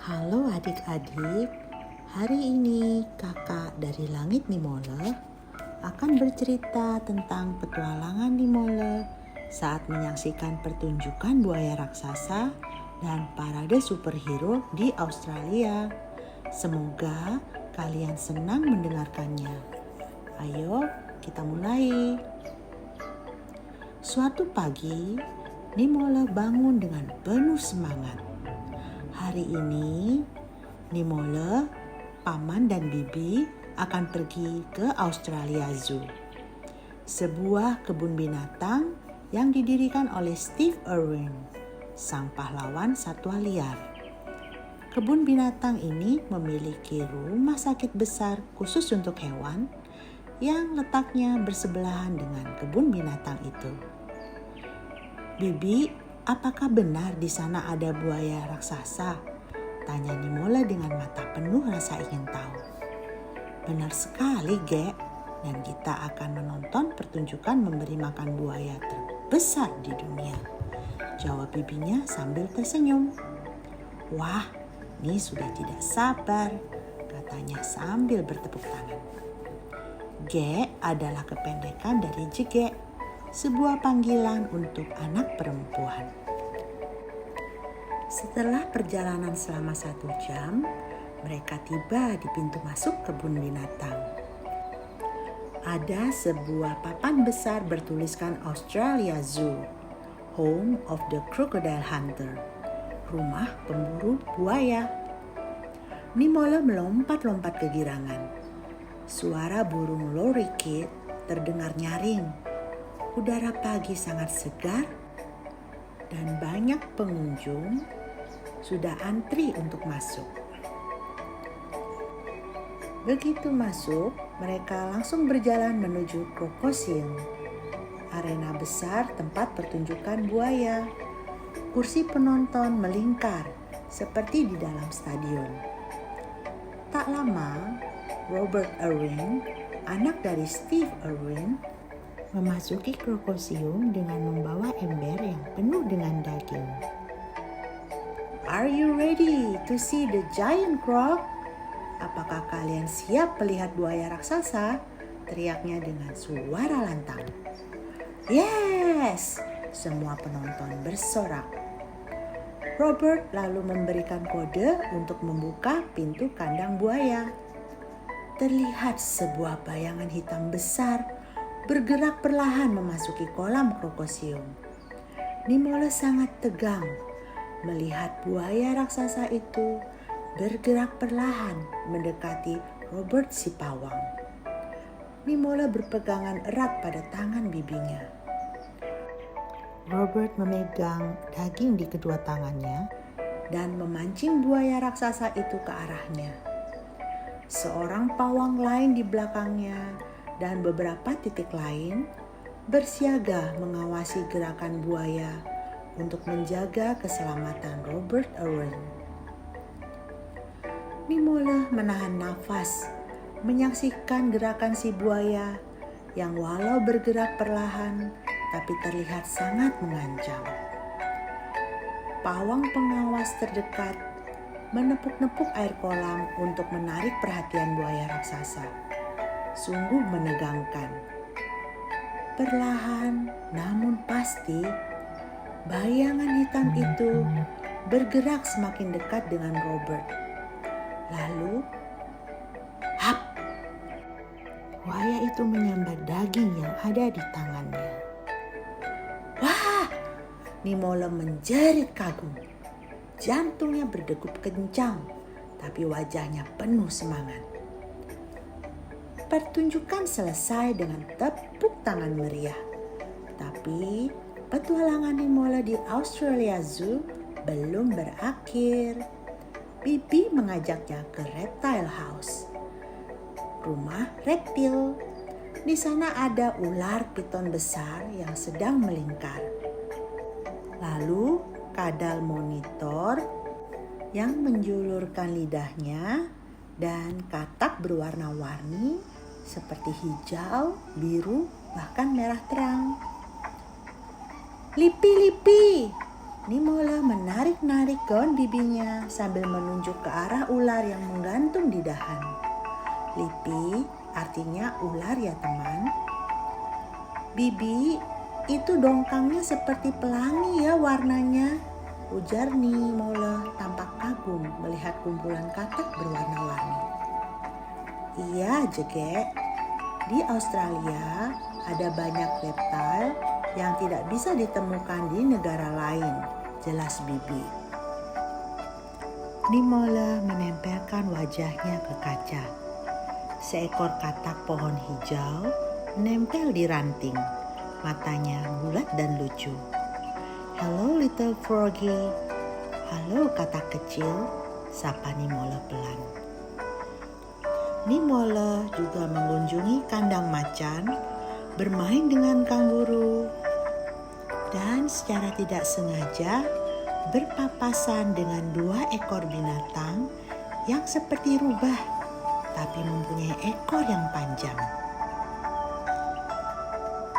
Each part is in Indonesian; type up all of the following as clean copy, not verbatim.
Halo adik-adik, hari ini kakak dari Langit Nimole akan bercerita tentang petualangan Nimole saat menyaksikan pertunjukan buaya raksasa dan parade superhero di Australia. Semoga kalian senang mendengarkannya. Ayo kita mulai. Suatu pagi, Nimole bangun dengan penuh semangat. Hari ini, Nimole, Paman dan Bibi akan pergi ke Australia Zoo, sebuah kebun binatang yang didirikan oleh Steve Irwin, sang pahlawan satwa liar. Kebun binatang ini memiliki rumah sakit besar khusus untuk hewan yang letaknya bersebelahan dengan kebun binatang itu. Bibi, apakah benar di sana ada buaya raksasa? Tanya Nimole dengan mata penuh rasa ingin tahu. Benar sekali, Gek. Dan kita akan menonton pertunjukan memberi makan buaya terbesar di dunia. Jawab bibinya sambil tersenyum. Wah, ini sudah tidak sabar, katanya sambil bertepuk tangan. Gek adalah kependekan dari Jegek, sebuah panggilan untuk anak perempuan. Setelah perjalanan selama 1 jam, mereka tiba di pintu masuk kebun binatang. Ada sebuah papan besar bertuliskan Australia Zoo, Home of the Crocodile Hunter, rumah pemburu buaya. Nimole melompat-lompat kegirangan. Suara burung lorikeet terdengar nyaring. Udara pagi sangat segar dan banyak pengunjung sudah antri untuk masuk. Begitu masuk, mereka langsung berjalan menuju Crocosium, arena besar tempat pertunjukan buaya. Kursi penonton melingkar seperti di dalam stadion. Tak lama, Robert Irwin, anak dari Steve Irwin, memasuki Crocosium dengan membawa ember yang penuh dengan daging. Are you ready to see the giant croc? Apakah kalian siap melihat buaya raksasa? Teriaknya dengan suara lantang. Yes! Semua penonton bersorak. Robert lalu memberikan kode untuk membuka pintu kandang buaya. Terlihat sebuah bayangan hitam besar bergerak perlahan memasuki kolam Crocosium. Nimole sangat tegang melihat buaya raksasa itu bergerak perlahan mendekati Robert si pawang. Nimole berpegangan erat pada tangan bibinya. Robert memegang daging di kedua tangannya dan memancing buaya raksasa itu ke arahnya. Seorang pawang lain di belakangnya dan beberapa titik lain bersiaga mengawasi gerakan buaya untuk menjaga keselamatan Robert Irwin. Nimole menahan nafas menyaksikan gerakan si buaya yang walau bergerak perlahan tapi terlihat sangat mengancam. Pawang pengawas terdekat menepuk-nepuk air kolam untuk menarik perhatian buaya raksasa. Sungguh menegangkan. Perlahan namun pasti, bayangan hitam itu bergerak semakin dekat dengan Robert. Lalu, hap! Buaya itu menyambar daging yang ada di tangannya. Wah! Nimole menjerit kagum. Jantungnya berdegup kencang, tapi wajahnya penuh semangat. Pertunjukan selesai dengan tepuk tangan meriah. Tapi petualangan Nimole di Australia Zoo belum berakhir. Bibi mengajaknya ke Reptile House, rumah reptil. Di sana ada ular piton besar yang sedang melingkar. Lalu kadal monitor yang menjulurkan lidahnya dan katak berwarna-warni seperti hijau, biru, bahkan merah terang. Lipi, Lipi, Nimola menarik-narik gaun bibinya sambil menunjuk ke arah ular yang menggantung di dahan. Lipi artinya ular ya teman. Bibi, itu dongkangnya seperti pelangi ya warnanya, ujar Nimola tampak kagum melihat kumpulan katak berwarna-warni. Iya, Jegek. Di Australia ada banyak reptil yang tidak bisa ditemukan di negara lain, jelas Bibi. Nimola menempelkan wajahnya ke kaca. Seekor katak pohon hijau menempel di ranting. Matanya bulat dan lucu. Hello little froggy. Halo katak kecil, sapa Nimola pelan. Nimola juga mengunjungi kandang macan, bermain dengan kanguru, dan secara tidak sengaja berpapasan dengan 2 ekor binatang yang seperti rubah, tapi mempunyai ekor yang panjang.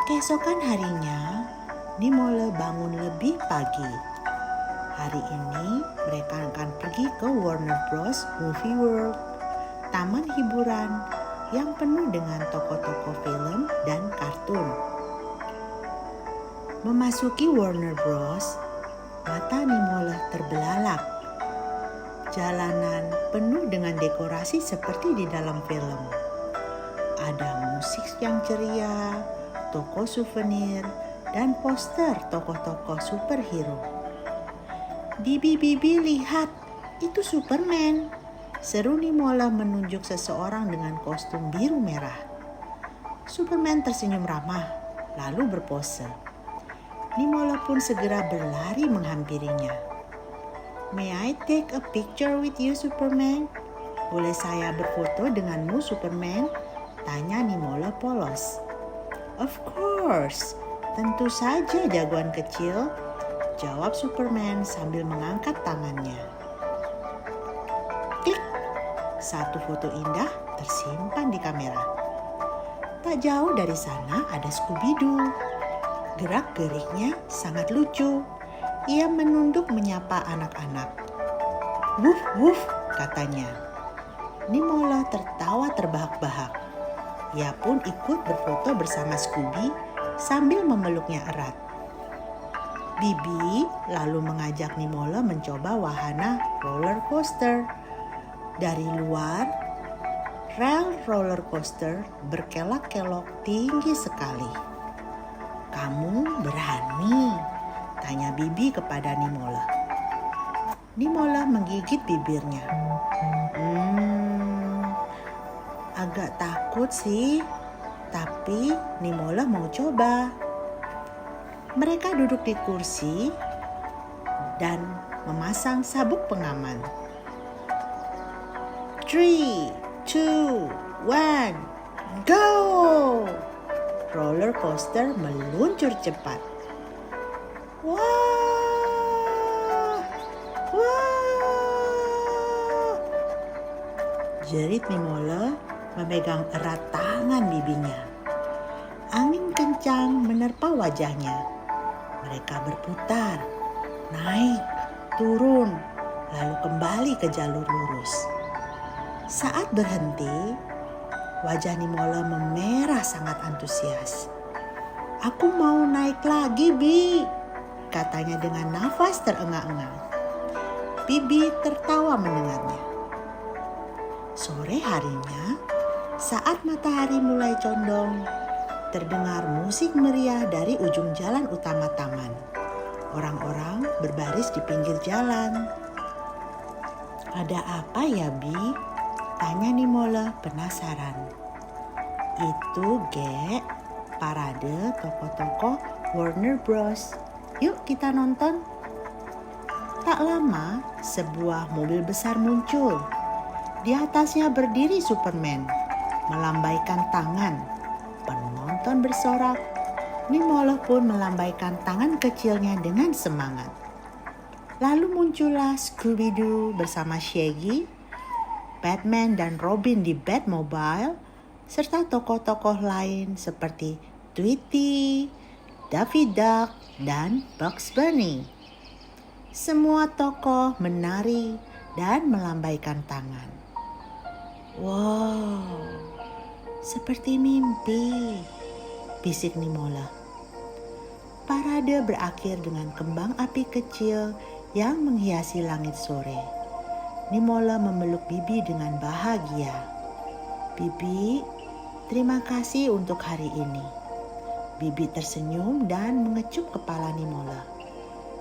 Keesokan harinya, Nimola bangun lebih pagi. Hari ini mereka akan pergi ke Warner Bros. Movie World, taman hiburan yang penuh dengan tokoh-tokoh film dan kartun. Memasuki Warner Bros., mata Nimola terbelalak. Jalanan penuh dengan dekorasi seperti di dalam film. Ada musik yang ceria, toko souvenir, dan poster tokoh-tokoh superhero. Bibi, lihat, itu Superman, seru Nimola menunjuk seseorang dengan kostum biru merah. Superman tersenyum ramah, lalu berpose. Nimola pun segera berlari menghampirinya. May I take a picture with you, Superman? Boleh saya berfoto denganmu, Superman? Tanya Nimola polos. Of course, tentu saja jagoan kecil, jawab Superman sambil mengangkat tangannya. Klik, satu foto indah tersimpan di kamera. Tak jauh dari sana ada Scooby-Doo. Gerak-geriknya sangat lucu. Ia menunduk menyapa anak-anak. Wuf, wuf, katanya. Nimola tertawa terbahak-bahak. Ia pun ikut berfoto bersama Scooby sambil memeluknya erat. Bibi lalu mengajak Nimola mencoba wahana roller coaster. Dari luar, rel roller coaster berkelok-kelok tinggi sekali. Kamu berani? Tanya Bibi kepada Nimola. Nimola menggigit bibirnya. Agak takut sih, tapi Nimola mau coba. Mereka duduk di kursi dan memasang sabuk pengaman. 3, 2, 1, go! Roller coaster meluncur cepat. Wah! Wah! Jerit Nimola memegang erat tangan bibinya. Angin kencang menerpa wajahnya. Mereka berputar, naik, turun, lalu kembali ke jalur lurus. Saat berhenti, wajah Nimola memerah sangat antusias. Aku mau naik lagi, Bi, katanya dengan nafas terengah-engah. Bibi tertawa mendengarnya. Sore harinya, saat matahari mulai condong, terdengar musik meriah dari ujung jalan utama taman. Orang-orang berbaris di pinggir jalan. Ada apa ya, Bi? Tanya Nimola penasaran. Itu, Gek, parade tokoh-tokoh Warner Bros. Yuk kita nonton. Tak lama, sebuah mobil besar muncul. Di atasnya berdiri Superman, melambaikan tangan. Penonton bersorak. Nimola pun melambaikan tangan kecilnya dengan semangat. Lalu muncullah Scooby-Doo bersama Shaggy, Batman dan Robin di Batmobile, serta tokoh-tokoh lain seperti Tweety, Daffy Duck, dan Bugs Bunny. Semua tokoh menari dan melambaikan tangan. Wow, seperti mimpi, bisik Nimola. Parade berakhir dengan kembang api kecil yang menghiasi langit sore. Nimola memeluk Bibi dengan bahagia. Bibi, terima kasih untuk hari ini. Bibi tersenyum dan mengecup kepala Nimola.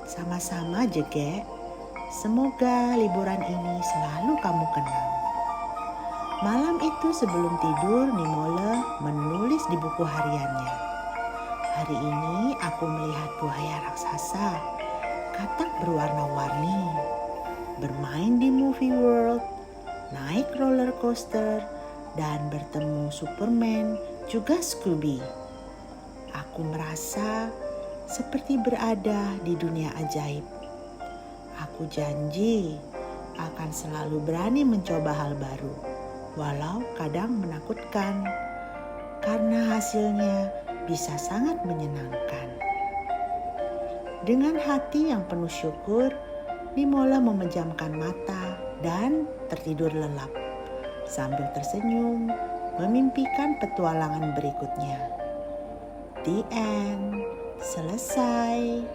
Sama-sama, Jegek. Semoga liburan ini selalu kamu kenang. Malam itu sebelum tidur, Nimola menulis di buku hariannya. Hari ini aku melihat buaya raksasa, katak berwarna-warni, bermain di movie world, naik roller coaster, dan bertemu Superman juga Scooby. Aku merasa seperti berada di dunia ajaib. Aku janji akan selalu berani mencoba hal baru, walau kadang menakutkan, karena hasilnya bisa sangat menyenangkan. Dengan hati yang penuh syukur, Nimola memejamkan mata dan tertidur lelap, sambil tersenyum memimpikan petualangan berikutnya. The end. Selesai.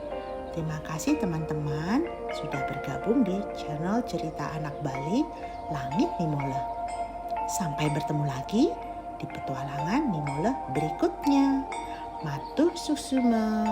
Terima kasih teman-teman sudah bergabung di channel Cerita Anak Bali Langit Nimola. Sampai bertemu lagi di petualangan Nimola berikutnya. Matur susuma.